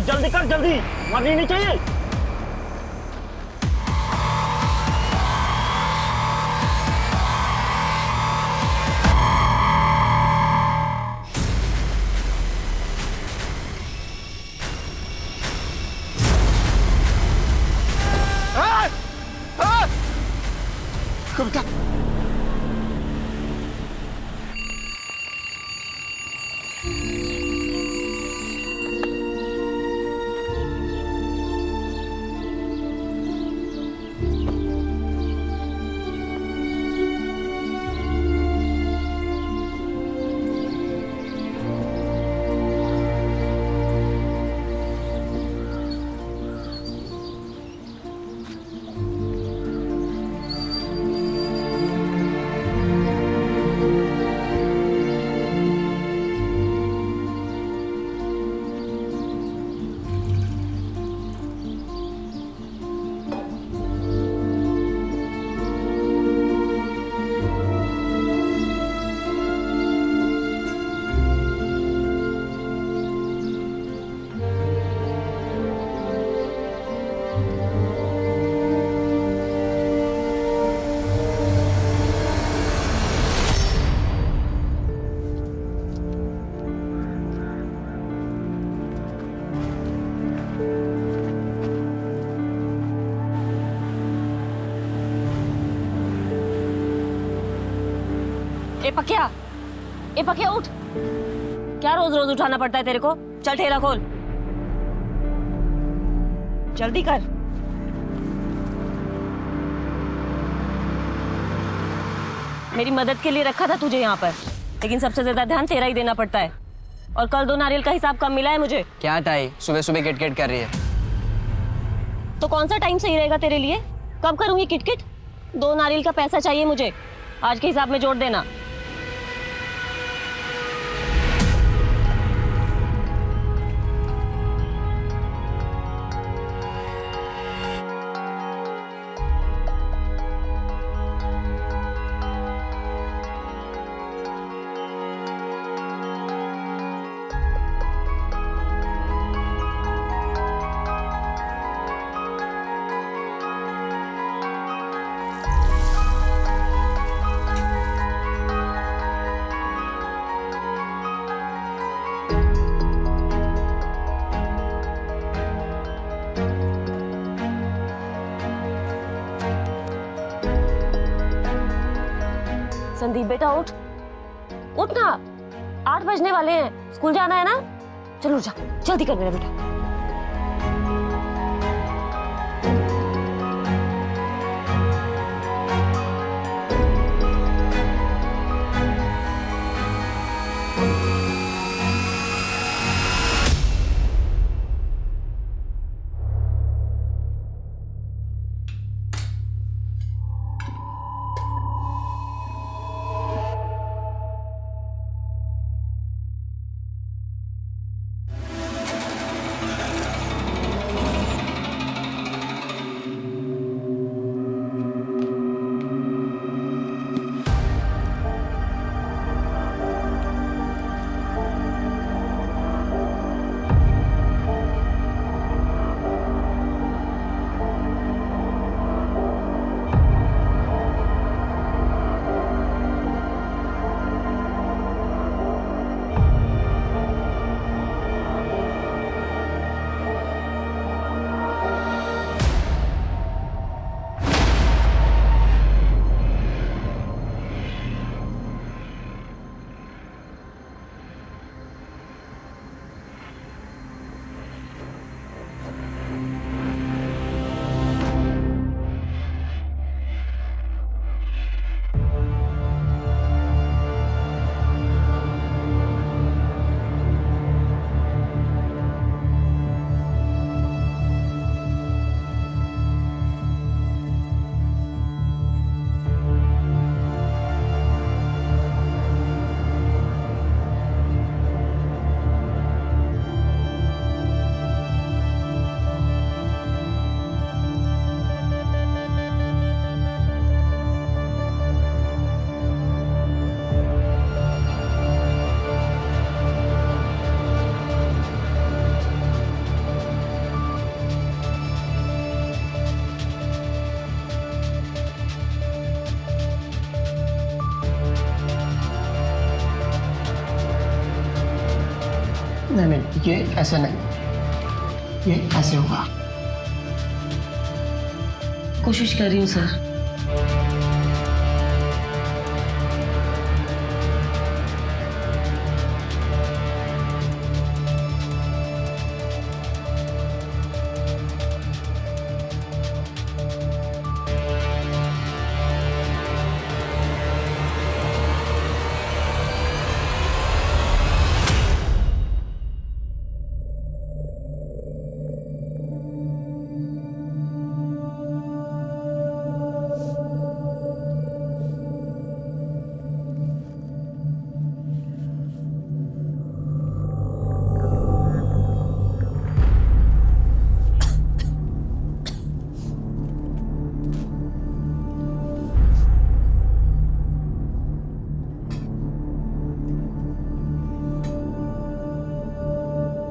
जल्दी कर, जल्दी, मरनी नहीं चाहिए। कविता, ए पकिया उठ। क्या रोज रोज उठाना पड़ता है तेरे को? चल ठेला खोल, जल्दी कर। मेरी मदद के लिए रखा था तुझे यहाँ पर, लेकिन सबसे ज्यादा ध्यान तेरा ही देना पड़ता है। और कल 2 नारियल का हिसाब कम मिला है मुझे। क्या ताई, सुबह सुबह किटकिट कर रही है? तो कौन सा टाइम सही रहेगा तेरे लिए? कब करूंगी किटकिट? 2 नारियल का पैसा चाहिए मुझे, आज के हिसाब में जोड़ देना। संदीप बेटा उठ, उठ ना, 8 बजने वाले हैं, स्कूल जाना है ना। चलो जा, जल्दी कर मेरा बेटा। नहीं, ये ऐसे नहीं, ये ऐसे होगा। कोशिश कर रही हूँ सर।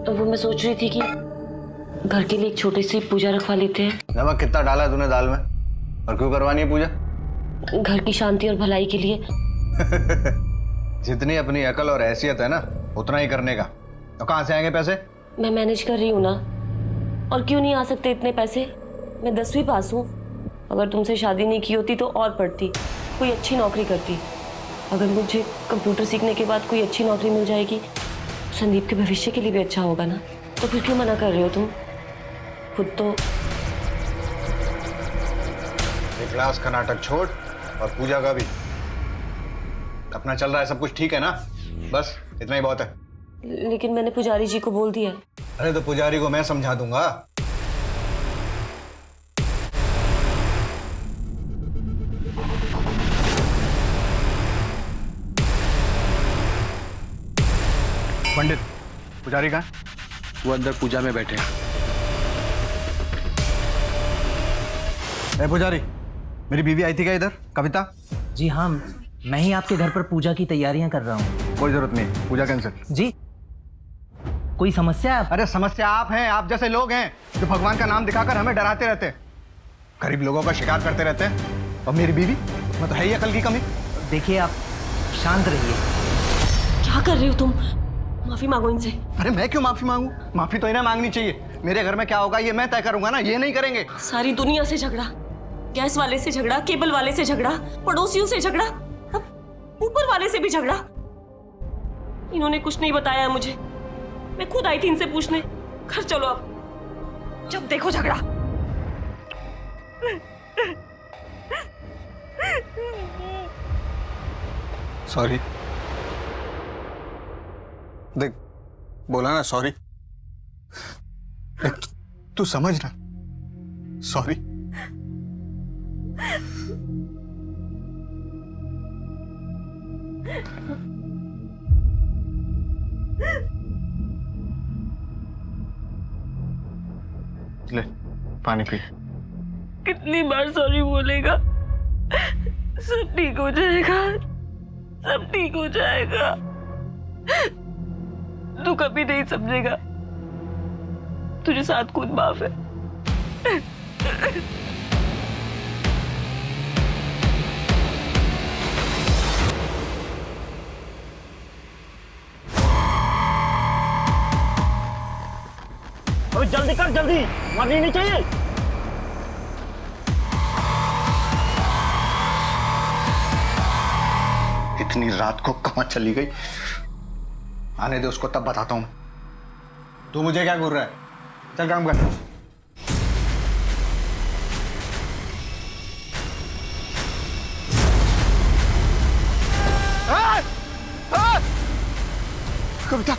तो वो मैं सोच रही थी कि घर के लिए एक छोटी सी पूजा रखवा लेते हैं। नमक कितना डाला है तूने दाल में, और क्यों करवानी है पूजा? घर की शांति और भलाई के लिए। जितनी अपनी अकल और हैसियत है ना, उतना ही करने का। तो कहाँ से आएंगे पैसे? मैं मैनेज कर रही हूँ ना। और क्यों नहीं आ सकते इतने पैसे? मैं 10वीं पास हूँ। अगर तुमसे शादी नहीं की होती तो और पढ़ती, कोई अच्छी नौकरी करती। अगर मुझे कंप्यूटर सीखने के बाद कोई अच्छी नौकरी मिल जाएगी, संदीप के भविष्य के लिए भी अच्छा होगा ना। तो फिर क्यों मना कर रहे हो तुम? खुद तो ये क्लास का नाटक छोड़ और पूजा का भी। अपना चल रहा है, सब कुछ ठीक है ना? बस इतना ही बहुत है। लेकिन मैंने पुजारी जी को बोल दिया है। अरे तो पुजारी को मैं समझा दूंगा। पंडित, पुजारी कहाँ? वो अंदर पूजा में बैठे हैं। ए पुजारी, मेरी बीवी आई थी क्या इधर, कविता? जी हाँ, मैं ही आपके घर पर पूजा की तैयारियां कर रहा हूँ। कोई जरूरत नहीं, पूजा कैंसिल। जी, कोई समस्या है? अरे समस्या आप हैं, आप जैसे लोग हैं जो भगवान का नाम दिखाकर हमें डराते रहते हैं, गरीब लोगों का शिकार करते रहते हैं। और मेरी बीवी में तो है ही अकल की कमी। देखिए, आप शांत रहिए। क्या कर रहे हो तुम? माफी मांगो इनसे। अरे मैं क्यों माफी मांगू? माफी तो इन्हें मांगनी चाहिए। मेरे घर में क्या होगा ये मैं तय करूंगा ना, ये नहीं करेंगे। सारी दुनिया से झगड़ा, गैस वाले से झगड़ा, केबल वाले से झगड़ा, पड़ोसियों से झगड़ा, अब ऊपर वाले से भी झगड़ा। इन्होंने कुछ नहीं बताया है मुझे। मैं खुद आई थी इनसे पूछने। घर चलो अब, जब देखो झगड़ा। सॉरी। देख, बोला ना सॉरी। तू समझ ना, सॉरी। ले पानी पी। कितनी बार सॉरी बोलेगा? सब ठीक हो जाएगा, सब ठीक हो जाएगा। तू कभी नहीं समझेगा। तुझे साथ खुद माफ है। अबे जल्दी कर, जल्दी, मरनी नहीं चाहिए। इतनी रात को कहां चली गई? आने दे उसको, तब बताता हूं। तू मुझे क्या घूर रहा है? चल काम कर। कविता,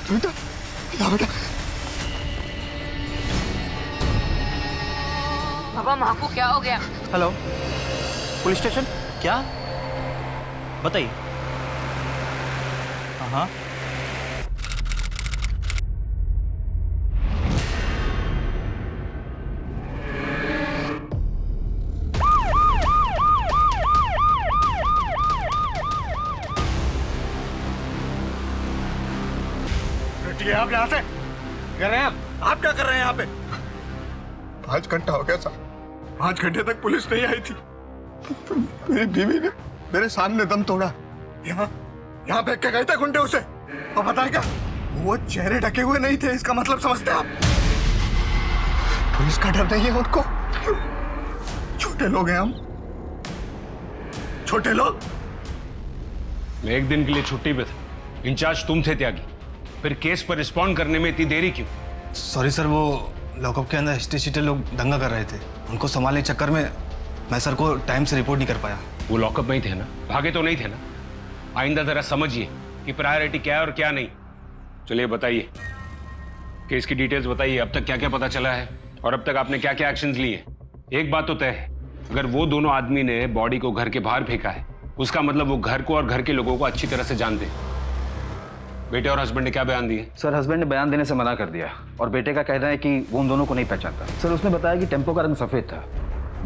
कविता, या बेटा। बाबा, माँ को क्या हो गया? Hello, police station? क्या बताइए? हाँ, आप यहाँ से कर रहे हैं? आप क्या कर रहे हैं यहाँ पे? 5 घंटा हो गया साहब, 5 घंटे तक पुलिस नहीं आई थी। मेरी बीवी ने मेरे सामने दम तोड़ा। यहाँ फेंक के गए थे गुंडे उसे। और पता है क्या, वो चेहरे ढके हुए नहीं थे, इसका मतलब समझते आप? पुलिस का डर नहीं है उनको। छोटे लोग हैं हम, छोटे लोग। मैं एक दिन के लिए छुट्टी पे था, इंचार्ज तुम थे त्यागी, फिर केस पर रिस्पॉन्ड करने में इतनी देरी क्यों? सॉरी सर, वो लॉकअप के अंदर हिस्ट्री शीटर लोग दंगा कर रहे थे, उनको संभालने के चक्कर में मैं सर को टाइम से रिपोर्ट नहीं कर पाया। वो लॉकअप में ही थे ना, भागे तो नहीं थे ना? आइंदा जरा समझिए कि प्रायोरिटी क्या है और क्या नहीं। चलिए बताइए, केस की डिटेल्स बताइए। अब तक क्या क्या पता चला है और अब तक आपने क्या क्या एक्शंस लिए? एक बात तो तय है, अगर वो दोनों आदमी ने बॉडी को घर के बाहर फेंका है, उसका मतलब वो घर को और घर के लोगों को अच्छी तरह से जानते हैं। बेटे और हस्बैंड ने क्या बयान दिए? सर हस्बैंड ने बयान देने से मना कर दिया और बेटे का कहना है कि वो उन दोनों को नहीं पहचानता। सर उसने बताया कि टेम्पो का रंग सफ़ेद था,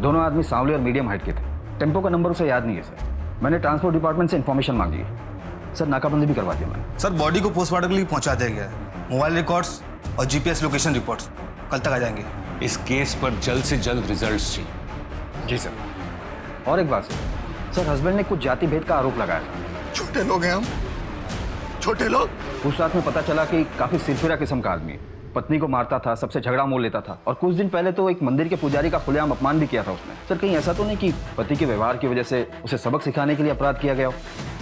दोनों आदमी सांवले और मीडियम हाइट के थे। टेम्पो का नंबर उसे याद नहीं है सर। मैंने ट्रांसपोर्ट डिपार्टमेंट से इन्फॉर्मेशन मांगी है सर, नाकाबंदी भी करवा दी मैंने। सर बॉडी को पोस्टमार्टम के लिए पहुंचा दिया गया है। मोबाइल रिकॉर्ड्स और जीपीएस लोकेशन रिपोर्ट्स कल तक आ जाएंगे। इस केस पर जल्द से जल्द रिजल्ट्स चाहिए। जी सर। और एक बात सर, हस्बैंड ने कुछ जाति भेद का आरोप लगाया था। छोटे लोग हैं हम, छोटे लोग। पूछताछ में पता चला कि काफी सिरफिरा किस्म का आदमी है, पत्नी को मारता था, सबसे झगड़ा मोल लेता था और कुछ दिन पहले तो एक मंदिर के पुजारी का खुलेआम अपमान भी किया था उसने। सर कहीं ऐसा तो नहीं कि पति के व्यवहार की वजह से उसे सबक सिखाने के लिए अपराध किया गया हो?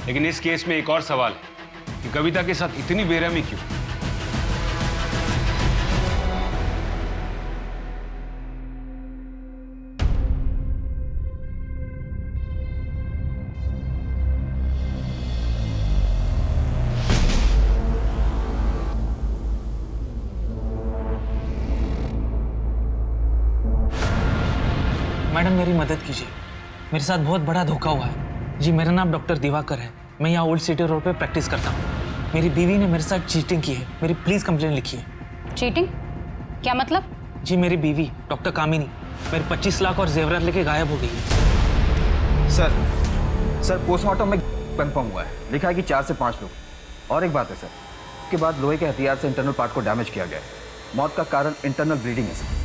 लेकिन इस केस में एक और सवाल है कि कविता के साथ इतनी बेरहमी क्यों? मैडम मेरी मदद कीजिए, मेरे साथ बहुत बड़ा धोखा हुआ है। जी मेरा नाम डॉक्टर दिवाकर है, मैं यहाँ ओल्ड सिटी रोड पे प्रैक्टिस करता हूँ। मेरी बीवी ने मेरे साथ चीटिंग की है, मेरी प्लीज़ कंप्लेन लिखिए। चीटिंग? क्या मतलब? जी मेरी बीवी डॉक्टर कामिनी मेरे 25 लाख और जेवरात लेके गायब हो गई है। सर पोस्टमार्टम में कंफर्म हुआ है, लिखा है कि 4 से 5 लोग। और एक बात है सर, उसके बाद लोहे के हथियार से इंटरनल पार्ट को डैमेज किया गया है। मौत का कारण इंटरनल ब्लीडिंग है सर।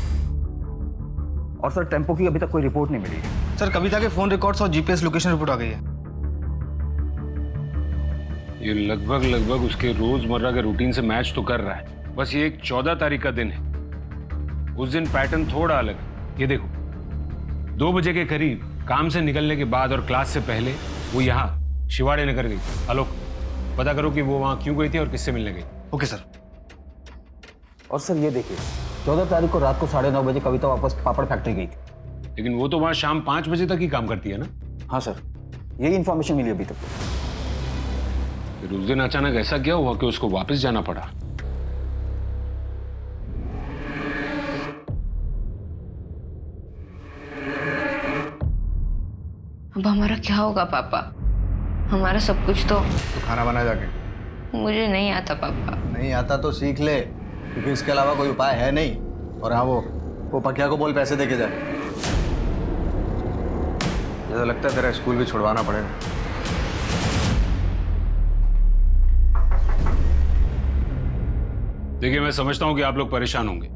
और सर टेम्पो की अभी तक कोई रिपोर्ट नहीं मिली है। सर कविता के फोन रिकॉर्ड्स और जीपीएस लोकेशन रिपोर्ट आ गई है। ये लगभग उसके रोजमर्रा के रूटीन से मैच तो कर रहा है। बस ये एक 14 तारीख का दिन है, उस दिन पैटर्न थोड़ा अलग है। ये देखो 2 बजे के करीब काम से निकलने के बाद और क्लास से पहले वो यहाँ शिवाड़े नगर गई। आलोक पता करो कि वो वहाँ क्यों गई थी और किससे मिलने गई। Okay sir. और सर ये देखिए 14 तारीख को रात को 9:30 बजे कविता वापस पापड़ फैक्ट्री गई थी। लेकिन वो तो वहाँ शाम 5 बजे तक ही काम करती है ना? हाँ सर, यही इन्फॉर्मेशन मिली अभी तक। फिर उस दिन अचानक ऐसा क्या हुआ कि उसको वापस जाना पड़ा? अब हमारा क्या होगा पापा? हमारा सब कुछ तो खाना बना जाके। मुझे नहीं आता पापा। नहीं आता तो सीख ले, क्योंकि इसके अलावा कोई उपाय है नहीं। और हाँ वो पकिया को बोल पैसे दे के जाए। जैसा लगता है तेरा स्कूल भी छुड़वाना पड़ेगा। देखिए मैं समझता हूं कि आप लोग परेशान होंगे,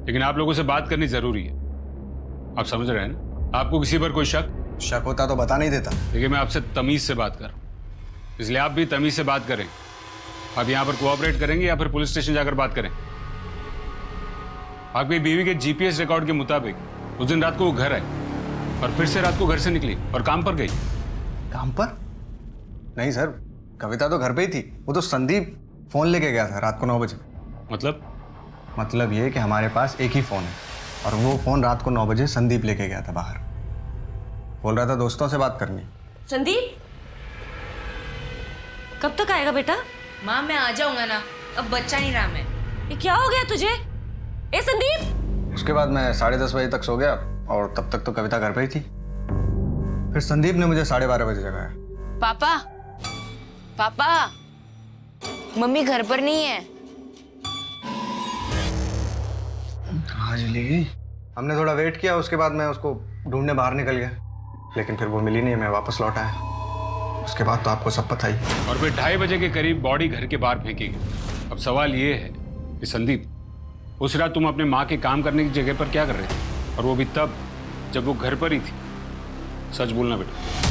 लेकिन आप लोगों से बात करनी जरूरी है। आप समझ रहे हैं ना? आपको किसी पर कोई शक होता तो बता नहीं देता। देखिए मैं आपसे तमीज से बात कर रहा हूं, इसलिए आप भी तमीज से बात करें। आप यहाँ पर कोऑपरेट करेंगे या फिर पुलिस स्टेशन जाकर बात करें? आपकी बीवी के जीपीएस रिकॉर्ड के मुताबिक उस दिन रात को वो घर आई और फिर से रात को घर से निकली और काम पर गई। काम पर? नहीं सर, कविता तो घर पे ही थी। वो तो संदीप फोन लेके गया था रात को 9 बजे। मतलब ये कि हमारे पास एक ही फोन है और वो फोन रात को 9 बजे संदीप लेके गया था बाहर। बोल रहा था दोस्तों से बात करनी। संदीप कब तक आएगा बेटा? माँ मैं आ जाऊंगा ना, अब बच्चा नहीं रहा मैं। ये क्या हो गया तुझे? ए संदीप! उसके बाद मैं 10:30 बजे तक सो गया और तब तक तो कविता घर पे ही थी। फिर संदीप ने मुझे 12:30 बजे जगाया। पापा पापा मम्मी घर पर नहीं है। कहाँ चली गई? हमने थोड़ा वेट किया, उसके बाद मैं उसको ढूंढने बाहर निकल गया, लेकिन फिर वो मिली नहीं। मैं वापस लौट आया। उसके बाद तो आपको सब पता ही। और फिर 2:30 बजे के करीब बॉडी घर के बाहर फेंकी गई। अब सवाल ये है कि संदीप, उस रात तुम अपने माँ के काम करने की जगह पर क्या कर रहे थे? और वो भी तब जब वो घर पर ही थी। सच बोलना बेटा।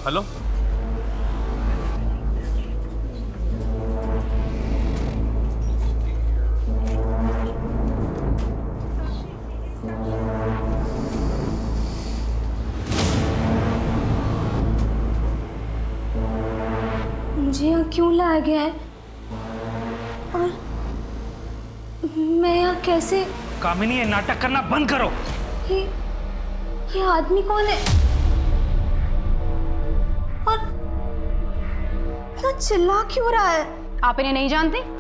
हेलो। मुझे यहाँ क्यों लाया गया है और मैं यहाँ कैसे? कामिनी, ये नाटक करना बंद करो। ये आदमी कौन है और इतना चिल्ला क्यों रहा है? आप इन्हें नहीं जानते?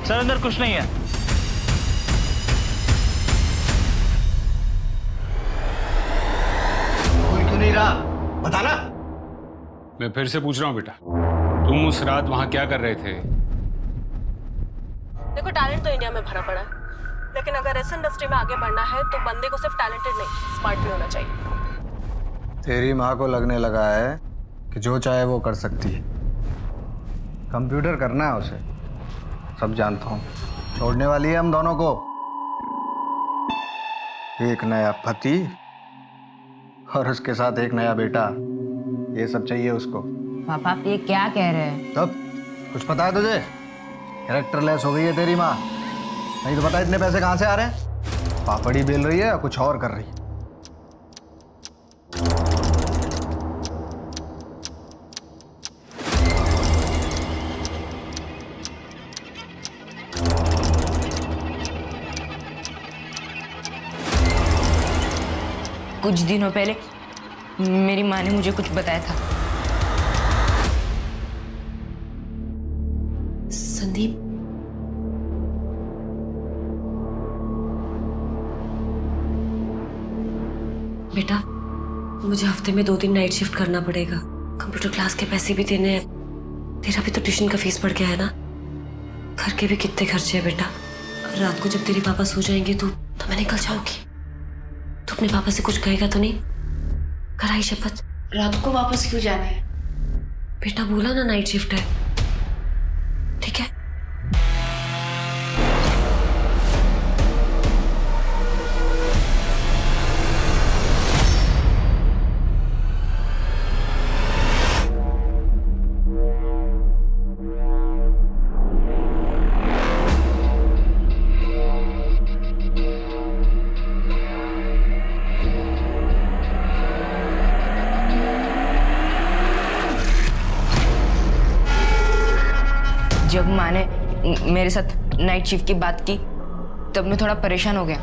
सर अंदर कुछ नहीं है। कोई क्यों नहीं रहा, बताना। मैं फिर से पूछ रहा हूँ बेटा, तुम उस रात वहां क्या कर रहे थे? देखो, टैलेंट तो इंडिया में भरा पड़ा है, लेकिन अगर इस इंडस्ट्री में आगे बढ़ना है तो बंदे को सिर्फ टैलेंटेड नहीं, स्मार्ट भी होना चाहिए। तेरी माँ को लगने लगा है कि जो चाहे वो कर सकती है। कंप्यूटर करना है उसे, सब जानता हूँ। छोड़ने वाली है हम दोनों को। एक नया पति और उसके साथ एक नया बेटा, ये सब चाहिए उसको। पापा आप ये क्या कह रहे हैं? तब कुछ पता है तुझे? कैरेक्टर लेस हो गई है तेरी माँ। नहीं तो पता इतने पैसे कहाँ से आ रहे हैं? पापड़ी बेल रही है या कुछ और कर रही है? कुछ दिनों पहले मेरी माँ ने मुझे कुछ बताया था। संदीप, बेटा मुझे हफ्ते में 2 दिन नाइट शिफ्ट करना पड़ेगा। कंप्यूटर क्लास के पैसे भी देने हैं, तेरा भी तो ट्यूशन का फीस बढ़ गया है ना। घर के भी कितने खर्चे हैं बेटा। रात को जब तेरे पापा सो जाएंगे तो मैं निकल जाऊंगी। तू अपने पापा से कुछ कहेगा तो नहीं? कराई शपथ। रात को वापस क्यों जाना है? बेटा बोला ना नाइट शिफ्ट है, ठीक है? जब माँ ने मेरे साथ नाइट शिफ्ट की बात की तब मैं थोड़ा परेशान हो गया।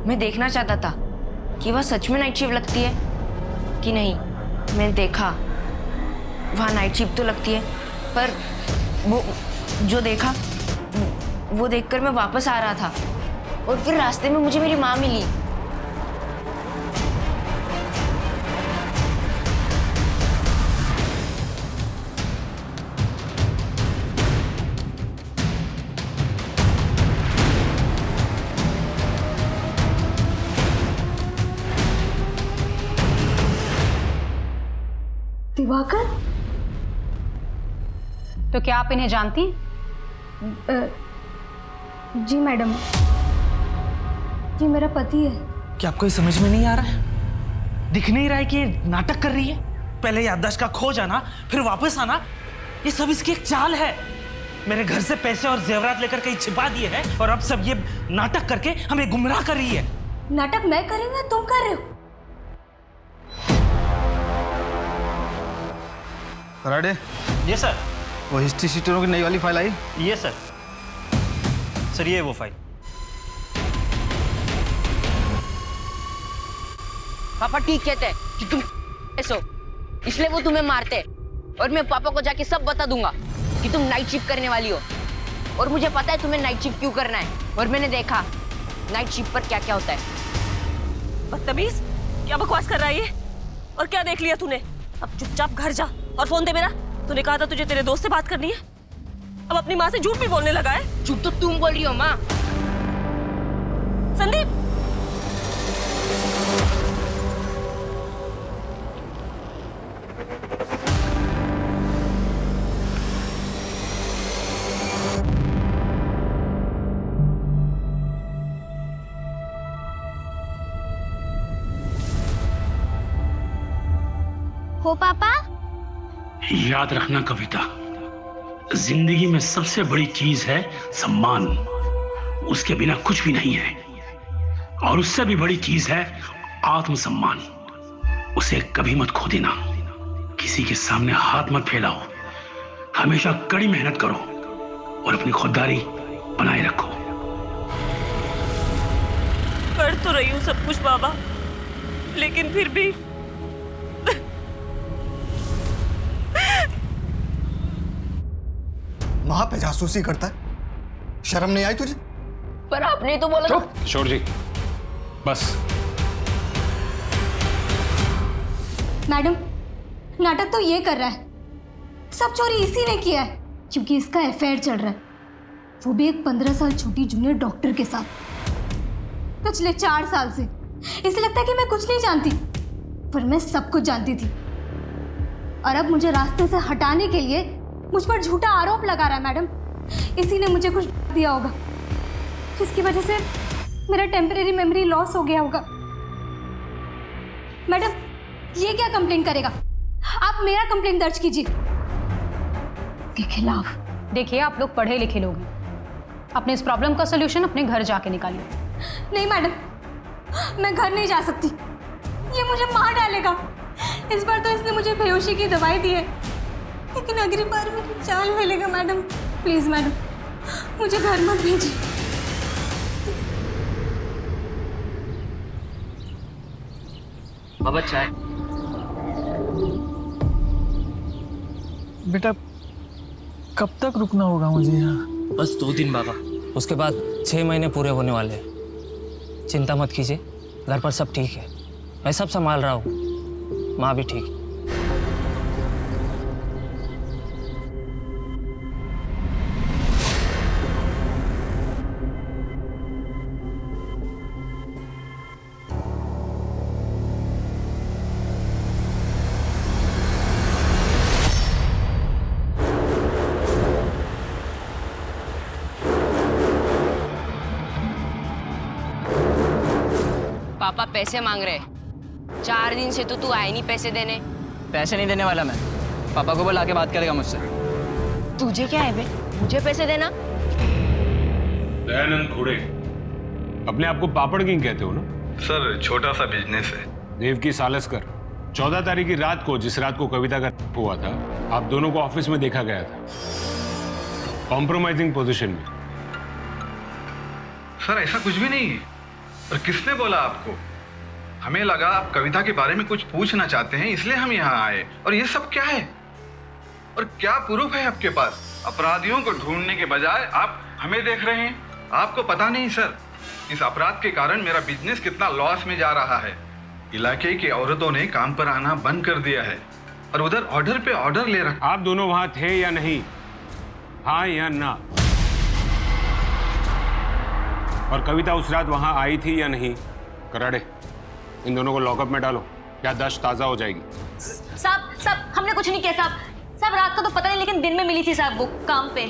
मैं देखना चाहता था कि वह सच में नाइट शिफ्ट लगती है कि नहीं। मैंने देखा वहाँ नाइट शिफ्ट तो लगती है, पर वो जो देखा वो देखकर मैं वापस आ रहा था और फिर रास्ते में मुझे मेरी माँ मिली। दिवाकर? तो क्या आप इन्हें जानती? जी मैडम, ये मेरा पति है। क्या आपको ये समझ में नहीं आ रहा है? दिख नहीं रहा है कि ये नाटक कर रही है? पहले याददाश्त का खो जाना, फिर वापस आना, ये सब इसकी एक चाल है। मेरे घर से पैसे और जेवरात लेकर कहीं छिपा दिए हैं और अब सब ये नाटक करके हमें गुमराह कर रही है। नाटक मैं कर रही हूँ या तुम कर रहे हो? कराडे, ये सर। वो हिस्ट्री शीटरों की नई वाली फाइल आई? ये सर। सर ये वो फाइल। पापा ठीक कहते हैं कि तुम ऐसो, इसलिए वो तुम्हें मारते। और मैं पापा को जाके सब बता दूंगा कि तुम नाइट शिफ्ट करने वाली हो। और मुझे पता है तुम्हें नाइट शिफ्ट क्यों करना है, और मैंने देखा नाइट शिफ्ट पर क्या क्या होता है। बदतमीज, क्या बकवास कर रहा है ये? और क्या देख लिया तूने? अब चुपचाप घर जा और फोन दे मेरा। तूने कहा था तुझे तेरे दोस्त से बात करनी है, अब अपनी माँ से झूठ भी बोलने लगा है। झूठ तो तुम बोल रही हो माँ। संदीप, हो पापा? याद रखना कविता, जिंदगी में सबसे बड़ी चीज है सम्मान। उसके बिना कुछ भी नहीं है। और उससे भी बड़ी चीज है आत्मसम्मान। उसे कभी मत खो देना। किसी के सामने हाथ मत फैलाओ। हमेशा कड़ी मेहनत करो और अपनी खुददारी बनाए रखो। कर तो रही हूँ सब कुछ बाबा, लेकिन फिर भी वहां पे जासूसी करता है, शर्म नहीं आई तुझे? पर आपने तो बोला चुप किशोर जी, बस। मैडम, नाटक तो ये कर रहा है। सब चोरी इसी ने किया है, क्योंकि इसका अफेयर चल रहा है, वो भी एक 15 साल छोटी जूनियर डॉक्टर के साथ। पिछले 4 साल से इसे लगता है कि मैं कुछ नहीं जानती, पर मैं सब कुछ जानती थी। और अब मुझे रास्ते से हटाने के लिए मुझ पर झूठा आरोप लगा रहा है। मैडम, इसी ने मुझे कुछ दिया होगा, जिसकी वजह से मेरा टेम्परेरी मेमोरी लॉस हो गया होगा। मैडम, ये क्या कंप्लेंट करेगा? आप मेरा कंप्लेंट दर्ज कीजिए के खिलाफ। देखिए, आप लोग पढ़े लिखे लोग हैं, अपने इस प्रॉब्लम का सोल्यूशन अपने घर जाके निकालिए। नहीं मैडम, मैं घर नहीं जा सकती, ये मुझे मार डालेगा। इस बार तो इसने मुझे बेहोशी की दवाई दी है, लेकिन अगली बार मेरी जान ले लेगा। मैडम प्लीज मैडम, मुझे घर मत भेजिए। बाबा चाय। बेटा, कब तक रुकना होगा मुझे यहाँ? बस 2 दिन बाबा, उसके बाद 6 महीने पूरे होने वाले हैं। चिंता मत कीजिए, घर पर सब ठीक है, मैं सब संभाल रहा हूँ, माँ भी ठीक है। पापा पैसे मांग रहे। 4 दिन से तो तू आए नहीं पैसे देने। पैसे नहीं देने वाला मैं, पापा को बुला के बात करेगा मुझसे। तुझे क्या है बे, मुझे पैसे देना? दयानंद खुड़े, अपने आप को पापड़ किंग कहते हो ना? सर, छोटा सा बिजनेस है। देवकी सालस्कर, 14 तारीख की रात को, जिस रात को कविता का हुआ था, आप दोनों को ऑफिस में देखा गया था, कॉम्प्रोमाइजिंग पोजीशन में। सर, ऐसा कुछ भी नहीं है। और किसने बोला आपको? हमें लगा आप कविता के बारे में कुछ पूछना चाहते हैं, इसलिए हम यहाँ आए। और ये सब क्या है? और क्या प्रूफ है आपके पास? अपराधियों को ढूंढने के बजाय आप हमें देख रहे हैं। आपको पता नहीं सर, इस अपराध के कारण मेरा बिजनेस कितना लॉस में जा रहा है। इलाके की औरतों ने काम पर आना बंद कर दिया है और उधर ऑर्डर पे ऑर्डर ले रखा। आप दोनों वहां थे या नहीं? हाँ या ना? और कविता उस रात वहां आई थी या नहीं? कराड़े, इन दोनों को लॉकअप में डालो, याददाश्त ताजा हो जाएगी। साहब हमने कुछ नहीं किया साहब, रात का तो पता नहीं, लेकिन दिन में मिली थी साहब वो काम पे।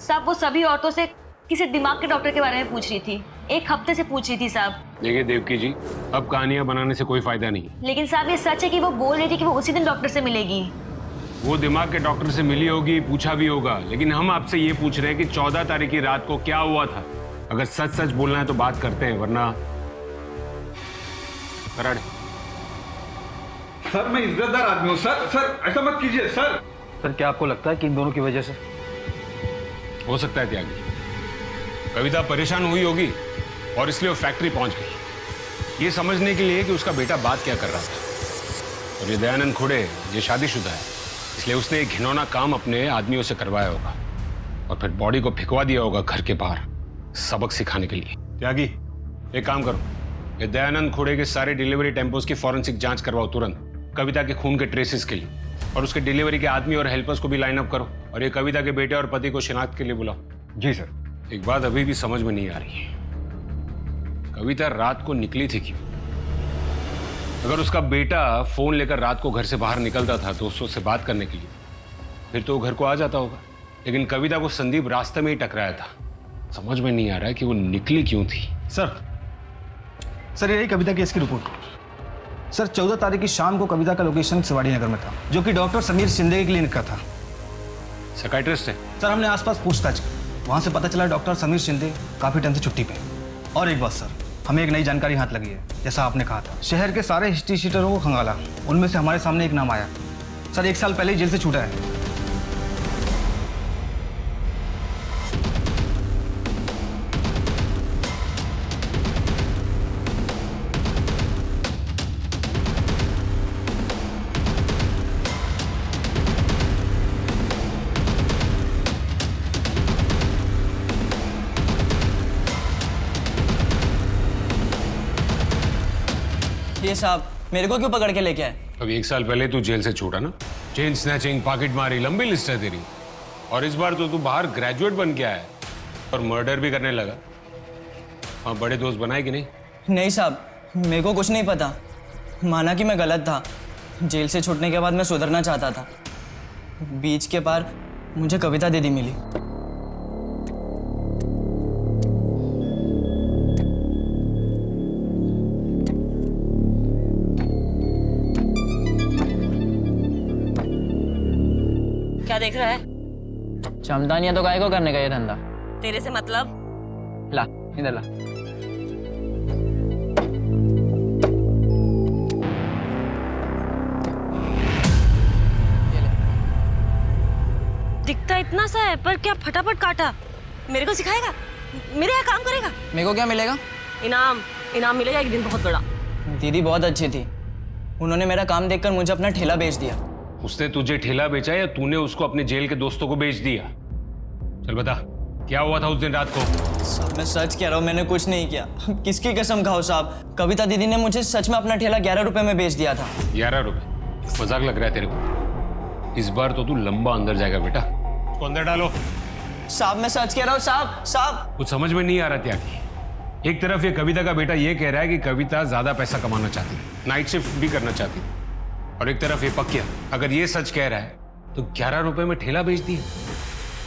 साहब वो सभी औरतों से किसी दिमाग के डॉक्टर के बारे में पूछ रही थी, 1 हफ्ते से पूछ रही थी साहब। देखिए देवकी जी, अब कहानियां बनाने से कोई फायदा नहीं। लेकिन साहब ये सच है कि वो बोल रही थी कि वो उसी दिन डॉक्टर से मिलेगी। वो दिमाग के डॉक्टर से मिली होगी, पूछा भी होगा, लेकिन हम आपसे ये पूछ रहे हैं कि 14 तारीख की रात को क्या हुआ था। अगर सच सच बोलना है तो बात करते हैं, वरना कराड़े। सर, मैं इज्जतदार आदमी हूँ सर, ऐसा मत कीजिए सर। सर, क्या आपको लगता है कि इन दोनों की वजह से? हो सकता है त्यागी, कविता परेशान हुई होगी और इसलिए वो फैक्ट्री पहुंच गई, ये समझने के लिए कि उसका बेटा बात क्या कर रहा था। और ये दयानंद खुड़े, ये शादीशुदा है, इसलिए उसने एक घिनौना काम अपने आदमियों से करवाया होगा और फिर बॉडी को फिकवा दिया होगा घर के बाहर, सबक सिखाने के लिए। त्यागी, एक काम करो, ये दयानंद खुड़े के सारे डिलीवरी टेम्पोस की फॉरेंसिक जांच करवाओ तुरंत, कविता के खून के ट्रेसेस के लिए, और उसके डिलीवरी के आदमी और हेल्पर्स को भी लाइन अप करो, और ये कविता के बेटे और पति को शिनाख्त के लिए बुलाओ। जी सर। एक बात अभी भी समझ में नहीं आ रही है, कविता रात को निकली थी क्यों? अगर उसका बेटा फोन लेकर रात को घर से बाहर निकलता था दोस्तों से बात करने के लिए, फिर तो वो घर को आ जाता होगा, लेकिन कविता को संदीप रास्ते में ही टकराया था। समझ में नहीं आ रहा है कि वो निकली क्यों थी। सर, यही कविता केस की रिपोर्ट। सर 14 तारीख की शाम को कविता का लोकेशन शिवाड़ी नगर में था, जो कि डॉक्टर समीर शिंदे के क्लिनिक का था। साइकियाट्रिस्ट है? सर हमने आसपास पूछताछ की, वहाँ से पता चला डॉक्टर समीर शिंदे काफ़ी टाइम से छुट्टी पे हैं। और एक बात सर, हमें एक नई जानकारी हाथ लगी है। जैसा आपने कहा था, शहर के सारे हिस्ट्री शीटरों को खंगाला, उनमें से हमारे सामने एक नाम आया। सर 1 साल पहले ही जेल से छूटा है। ये साहब मेरे को क्यों पकड़ के लेके आए? अब 1 साल पहले तू जेल से छूटा ना, चेन स्नैचिंग, पॉकेट मारी, लंबी लिस्ट है तेरी। और इस बार तो तू बाहर ग्रेजुएट बन के आया है और मर्डर भी करने लगा। हाँ, बड़े दोस्त बनाए कि नहीं? नहीं साहब, मेरे को कुछ नहीं पता। माना कि मैं गलत था। जेल से छूटने के बाद मैं सुधरना चाहता था। बीच के पार मुझे कविता दीदी मिली। क्या देख रहा है? चमदानिया तो काय को करने का ये धंधा? तेरे से मतलब? ला इधर ला। दिखता इतना सा है, पर क्या फटाफट काटा। मेरे को सिखाएगा? मेरे यहाँ काम करेगा? मेरे को क्या मिलेगा? इनाम मिलेगा एक दिन बहुत बड़ा। दीदी बहुत अच्छी थी। उन्होंने मेरा काम देखकर मुझे अपना ठेला बेच दिया। उसने तुझे ठेला बेचा या तूने उसको अपने जेल के दोस्तों को बेच दिया? चल बता, क्या हुआ था उस दिन रात को? साहब मैं सच कह रहा हूँ, मैंने कुछ नहीं किया। किसकी कसम खाओ साहब, कविता दीदी ने मुझे सच में अपना ठेला 11 रुपए में बेच दिया था। 11 रुपए? मजाक लग रहा है तेरे को? इस बार तो तू लंबा अंदर जाएगा बेटा। उसको अंदर डालो। साहब मैं सच कह रहा हूँ साहब। कुछ समझ में नहीं आ रहा त्यागी। एक तरफ ये कविता का बेटा ये कह रहा है कि कविता ज्यादा पैसा कमाना चाहती है, नाइट शिफ्ट भी करना चाहती है, और एक तरफ ये पक्या अगर ये सच कह रहा है तो 11 रुपए में ठेला बेच दिया।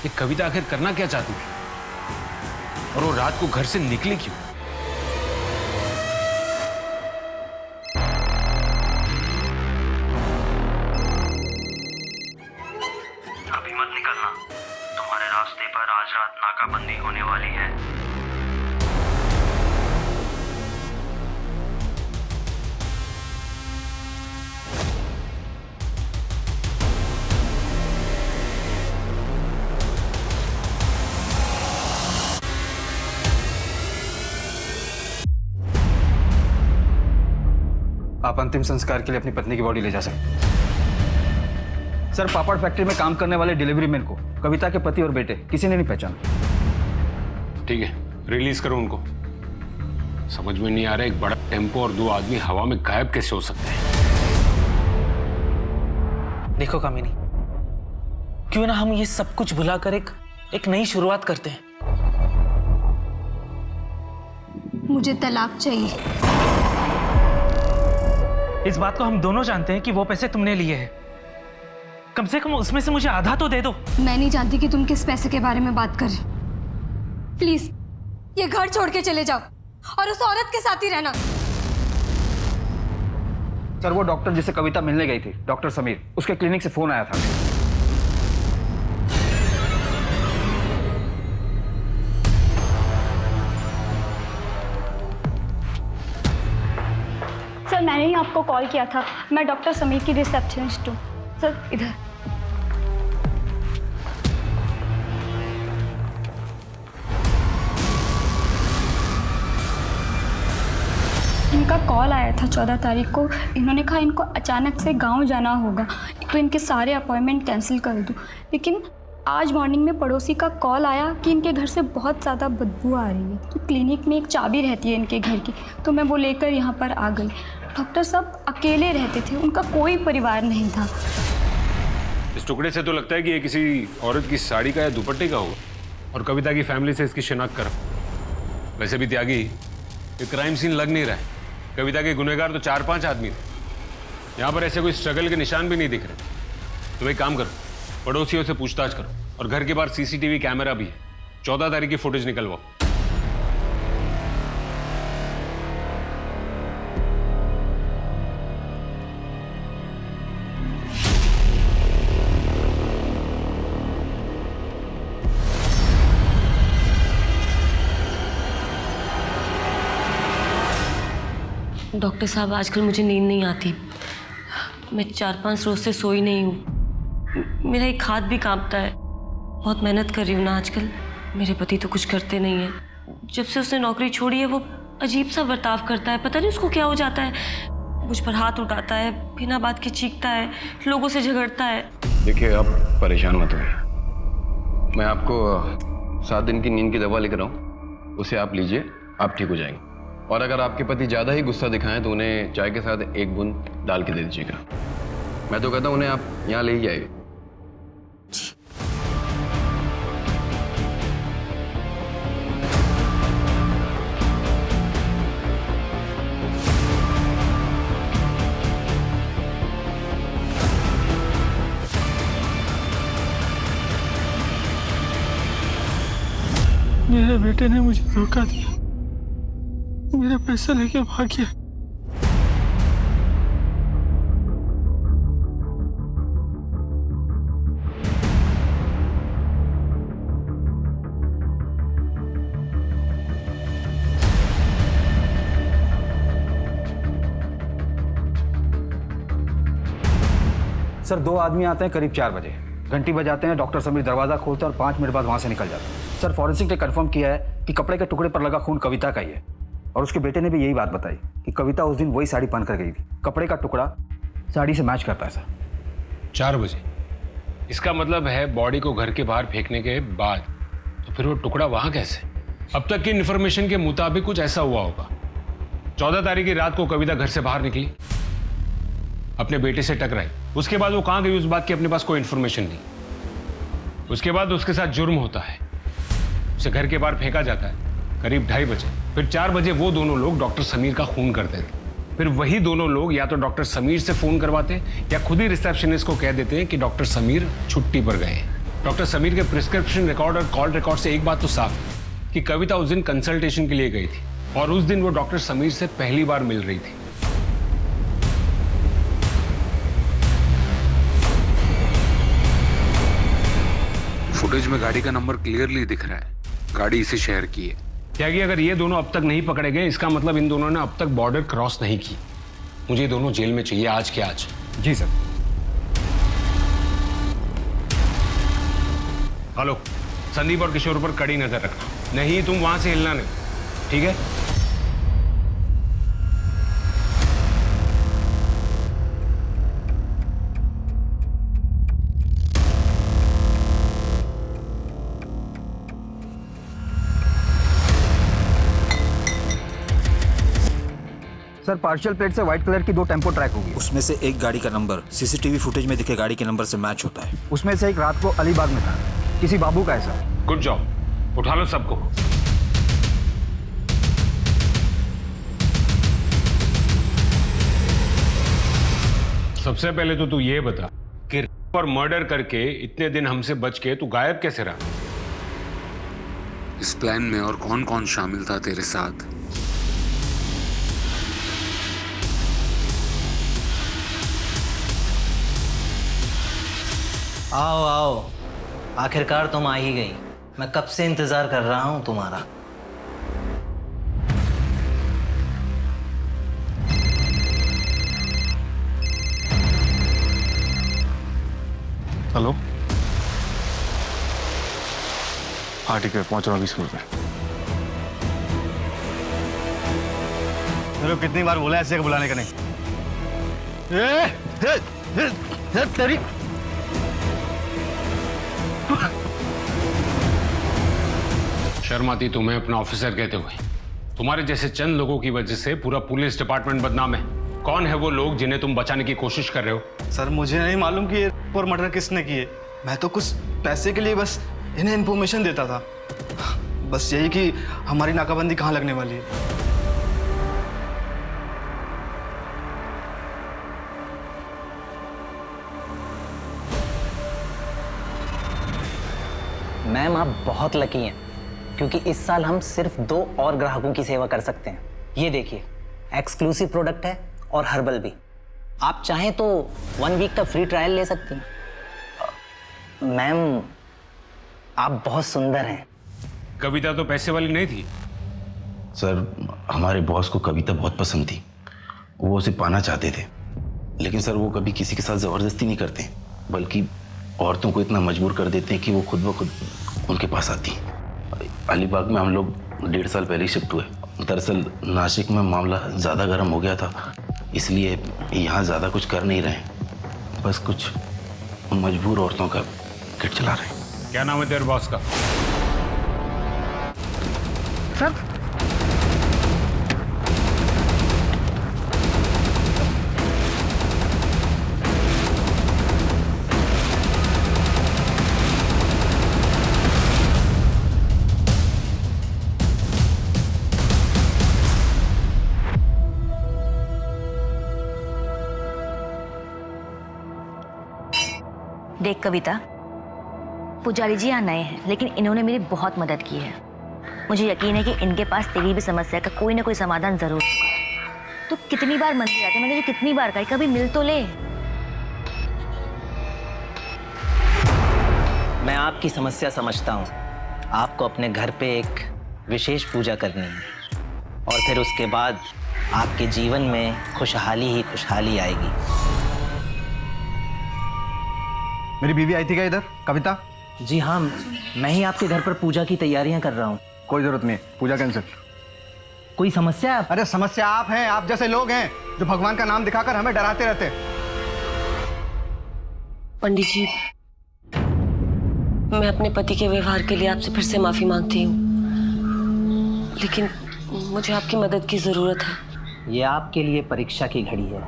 ये कविता आखिर करना क्या चाहती है और वो रात को घर से निकली क्यों? अभी मत निकलना, तुम्हारे रास्ते पर आज रात नाकाबंदी होने वाली है। आप अंतिम संस्कार के लिए अपनी पत्नी की बॉडी ले जा सकते हैं। सर पापड़ फैक्ट्री में काम करने वाले डिलीवरी मैन को कविता के पति और बेटे किसी ने नहीं पहचाना। ठीक है, रिलीज करो उनको। समझ में नहीं आ रहा एक बड़ा टेम्पो और 2 आदमी हवा में गायब कैसे हो सकते हैं। देखो कामिनी, क्यों ना हम ये सब कुछ भुलाकर एक नई शुरुआत करते हैं। मुझे तलाक चाहिए। इस बात को हम दोनों जानते हैं कि वो पैसे तुमने लिए हैं। कम से कम उसमें से मुझे आधा तो दे दो। मैं नहीं जानती कि तुम किस पैसे के बारे में बात कर रहे। प्लीज ये घर छोड़ के चले जाओ और उस औरत के साथ ही रहना। सर वो डॉक्टर जिसे कविता मिलने गई थी, डॉक्टर समीर, उसके क्लिनिक से फोन आया था। सर मैंने ही आपको कॉल किया था। मैं डॉक्टर समीर की रिसेप्शनिस्ट हूँ। सर इधर। इनका कॉल आया था 14 तारीख को। इन्होंने कहा इनको अचानक से गांव जाना होगा तो इनके सारे अपॉइंटमेंट कैंसिल कर दूँ। लेकिन आज मॉर्निंग में पड़ोसी का कॉल आया कि इनके घर से बहुत ज़्यादा बदबू आ रही है। तो क्लिनिक में एक चाबी रहती है इनके घर की, तो मैं वो लेकर यहाँ पर आ गई। डॉक्टर साहब अकेले रहते थे, उनका कोई परिवार नहीं था। इस टुकड़े से तो लगता है कि ये किसी औरत की साड़ी का या दुपट्टे का होगा और कविता की फैमिली से इसकी शिनाख्त करा। वैसे भी त्यागी, ये क्राइम सीन लग नहीं रहा है। कविता के गुनहगार तो 4-5 आदमी थे। यहाँ पर ऐसे कोई स्ट्रगल के निशान भी नहीं दिख रहे। तो भाई काम करो, पड़ोसियों से पूछताछ करो और घर के बाहर सीसीटीवी कैमरा भी है। 14 तारीख की फुटेज निकलवाओ। डॉक्टर साहब आजकल मुझे नींद नहीं आती। मैं 4-5 रोज से सोई नहीं हूँ। मेरा एक हाथ भी कांपता है। बहुत मेहनत कर रही हूँ ना आजकल। मेरे पति तो कुछ करते नहीं हैं। जब से उसने नौकरी छोड़ी है वो अजीब सा बर्ताव करता है। पता नहीं उसको क्या हो जाता है। मुझ पर हाथ उठाता है, बिना बात के चीखता है, लोगों से झगड़ता है। देखिए, आप परेशान मत होइए। मैं आपको 7 दिन की नींद की दवा लिख रहा हूँ, उसे आप लीजिए, आप ठीक हो जाएंगे। और अगर आपके पति ज़्यादा ही गुस्सा दिखाएं तो उन्हें चाय के साथ 1 बूंद डाल के दे दीजिएगा। मैं तो कहता हूँ उन्हें आप यहाँ ले ही आइए। मेरे बेटे ने मुझे धोखा दिया, मेरे पैसे लेके भाग गया। सर 2 आदमी आते हैं करीब 4 बजे, घंटी बजाते हैं, डॉक्टर समीर दरवाजा खोलते हैं और 5 मिनट बाद वहां से निकल जाते हैं। सर फॉरेंसिक ने कंफर्म किया है कि कपड़े के टुकड़े पर लगा खून कविता का ही है और उसके बेटे ने भी यही बात बताई कि कविता उस दिन वही साड़ी पहनकर गई थी। कपड़े का टुकड़ा साड़ी से मैच करता है सर। 4 बजे? इसका मतलब है बॉडी को घर के बाहर फेंकने के बाद। तो फिर वो टुकड़ा वहां कैसे? अब तक की इन्फॉर्मेशन के मुताबिक कुछ ऐसा हुआ होगा। 14 तारीख की रात को कविता घर से बाहर निकली, अपने बेटे से टकराई। उसके बाद वो कहां गई उस बात की अपने पास कोई इन्फॉर्मेशन नहीं। उसके बाद उसके साथ जुर्म होता है, उसे घर के बाहर फेंका जाता है करीब 2:30 बजे। फिर 4 बजे वो दोनों लोग डॉक्टर समीर का खून करते थे। फिर वही दोनों लोग या तो डॉक्टर समीर से फोन करवाते हैं या खुद ही रिसेप्शनिस्ट को कह देते हैं कि डॉक्टर समीर छुट्टी पर गए हैं। डॉक्टर समीर के प्रिस्क्रिप्शन रिकॉर्ड और कॉल रिकॉर्ड से एक बात तो साफ है कि कविता उस दिन कंसल्टेशन के लिए गई थी और उस दिन वो डॉक्टर समीर से पहली बार मिल रही थी। फुटेज में गाड़ी का नंबर क्लियरली दिख रहा है, गाड़ी इसी शहर की है। क्या कि अगर ये दोनों अब तक नहीं पकड़े गए, इसका मतलब इन दोनों ने अब तक बॉर्डर क्रॉस नहीं की। मुझे दोनों जेल में चाहिए आज के आज। जी सर। हेलो, संदीप और किशोर पर कड़ी नजर रखना, नहीं तुम वहां से हिलना नहीं, ठीक है? सर पार्शियल प्लेट से व्हाइट कलर की 2 टेम्पो ट्रैक होगी। उसमें से एक गाड़ी का नंबर सीसीटीवी फुटेज में दिखे गाड़ी के नंबर से मैच होता है। उसमें से एक रात को अलीबाग में था, किसी बाबू का है सर। गुड जॉब, उठा लो सबको। सबसे पहले तो तू ये बता कि पर मर्डर करके इतने दिन हमसे बच के तू गायब कैसे रहा? इस प्लान में और कौन कौन शामिल था तेरे साथ? आओ आओ, आखिरकार तुम आ ही गई। मैं कब से इंतजार कर रहा हूं तुम्हारा। हेलो, हाँ ठीक है, पहुंच रहा हूँ 20 मिनट में। मेरे को कितनी बार बोला ऐसे बुलाने का नहीं। तेरी शर्म आती तुम्हें अपना ऑफिसर कहते हुए? तुम्हारे जैसे चंद लोगों की वजह से पूरा पुलिस डिपार्टमेंट बदनाम है। कौन है वो लोग जिन्हें तुम बचाने की कोशिश कर रहे हो? सर मुझे नहीं मालूम कि ये और मर्डर किसने किए। मैं तो कुछ पैसे के लिए बस इन्हें इन्फॉर्मेशन देता था, बस यही कि हमारी नाकाबंदी कहाँ लगने वाली है। मैम आप बहुत लकी हैं क्योंकि इस साल हम सिर्फ 2 और ग्राहकों की सेवा कर सकते हैं। ये देखिए, एक्सक्लूसिव प्रोडक्ट है और हर्बल भी। आप चाहें तो 1 वीक का फ्री ट्रायल ले सकती हैं। मैम आप बहुत सुंदर हैं। कविता तो पैसे वाली नहीं थी। सर हमारे बॉस को कविता बहुत पसंद थी वो उसे पाना चाहते थे, लेकिन सर वो कभी किसी के साथ ज़बरदस्ती नहीं करते, बल्कि औरतों को इतना मजबूर कर देते हैं कि वो खुद ब खुद उनके पास आती हैं। अलीबाग में हम लोग 1.5 साल पहले शिफ्ट हुए। दरअसल नासिक में मामला ज़्यादा गर्म हो गया था, इसलिए यहाँ ज़्यादा कुछ कर नहीं रहे, बस कुछ मजबूर औरतों का किट चला रहे हैं। क्या नाम है तेरे बॉस का? सर देख कविता, पुजारी जी यहाँ नए हैं, लेकिन इन्होंने मेरी बहुत मदद की है। मुझे यकीन है कि इनके पास तेरी भी समस्या का कोई ना कोई समाधान जरूर होगा। तो कितनी बार मंदिर आते, मैंने तुझे कितनी बार कहा, कभी मिल तो ले। मैं आपकी समस्या समझता हूँ। आपको अपने घर पे एक विशेष पूजा करनी है और फिर उसके बाद आपके जीवन में खुशहाली ही खुशहाली आएगी। मेरी बीवी आई थी क्या इधर, कविता? जी हाँ, मैं ही आपके घर पर पूजा की तैयारियां कर रहा हूँ। कोई जरूरत नहीं है, पूजा कैंसिल। कोई समस्या? अरे समस्या आप हैं, आप जैसे लोग हैं जो भगवान का नाम दिखाकर हमें डराते रहते हैं। पंडित जी, मैं अपने पति के व्यवहार के लिए आपसे फिर से माफी मांगती हूँ, लेकिन मुझे आपकी मदद की जरूरत है। ये आपके लिए परीक्षा की घड़ी है।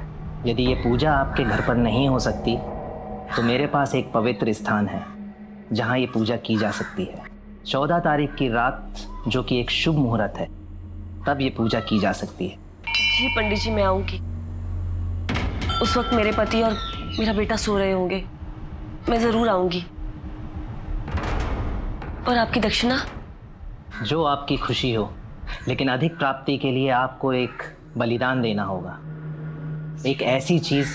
यदि ये पूजा आपके घर पर नहीं हो सकती तो मेरे पास एक पवित्र स्थान है जहाँ ये पूजा की जा सकती है। 14 तारीख की रात, जो कि एक शुभ मुहूर्त है, तब ये पूजा की जा सकती है। जी पंडित जी, मैं आऊंगी। उस वक्त मेरे पति और मेरा बेटा सो रहे होंगे। मैं जरूर आऊंगी। और आपकी दक्षिणा? जो आपकी खुशी हो, लेकिन अधिक प्राप्ति के लिए आपको एक बलिदान देना होगा। एक ऐसी चीज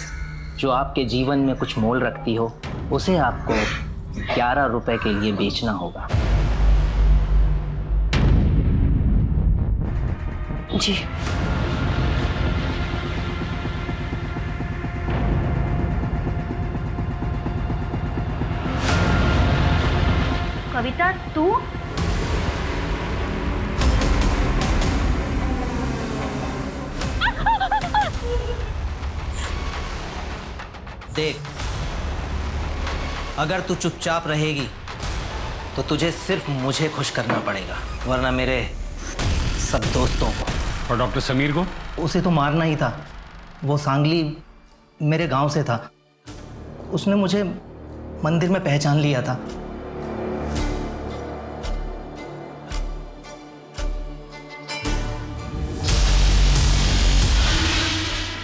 जो आपके जीवन में कुछ मोल रखती हो, उसे आपको 11 रुपए के लिए बेचना होगा। जी। कविता, तू? देख, अगर तू चुपचाप रहेगी तो तुझे सिर्फ मुझे खुश करना पड़ेगा, वरना मेरे सब दोस्तों को। और डॉक्टर समीर को? उसे तो मारना ही था। वो सांगली मेरे गांव से था। उसने मुझे मंदिर में पहचान लिया था।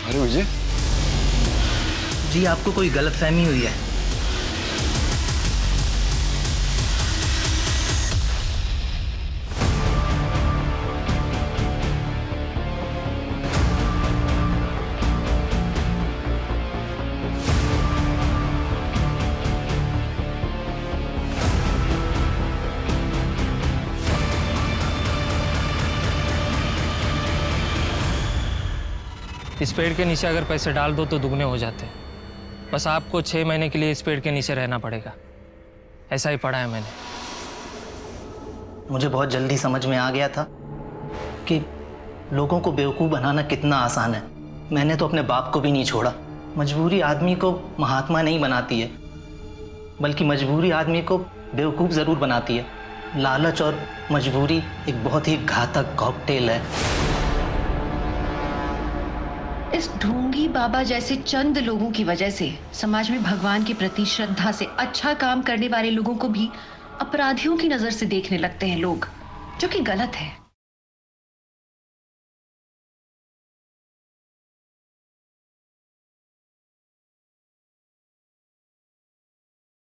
अरे विजय जी, आपको कोई गलतफहमी हुई है। इस पेड़ के नीचे अगर पैसे डाल दो तो दुगने हो जाते हैं। बस आपको 6 महीने के लिए इस पेड़ के नीचे रहना पड़ेगा। ऐसा ही पढ़ा है मैंने। मुझे बहुत जल्दी समझ में आ गया था कि लोगों को बेवकूफ़ बनाना कितना आसान है। मैंने तो अपने बाप को भी नहीं छोड़ा। मजबूरी आदमी को महात्मा नहीं बनाती है, बल्कि मजबूरी आदमी को बेवकूफ़ ज़रूर बनाती है। लालच और मजबूरी एक बहुत ही घातक कॉकटेल है। इस ढोंगी बाबा जैसे चंद लोगों की वजह से समाज में भगवान के प्रति श्रद्धा से अच्छा काम करने वाले लोगों को भी अपराधियों की नजर से देखने लगते हैं लोग, जो कि गलत है।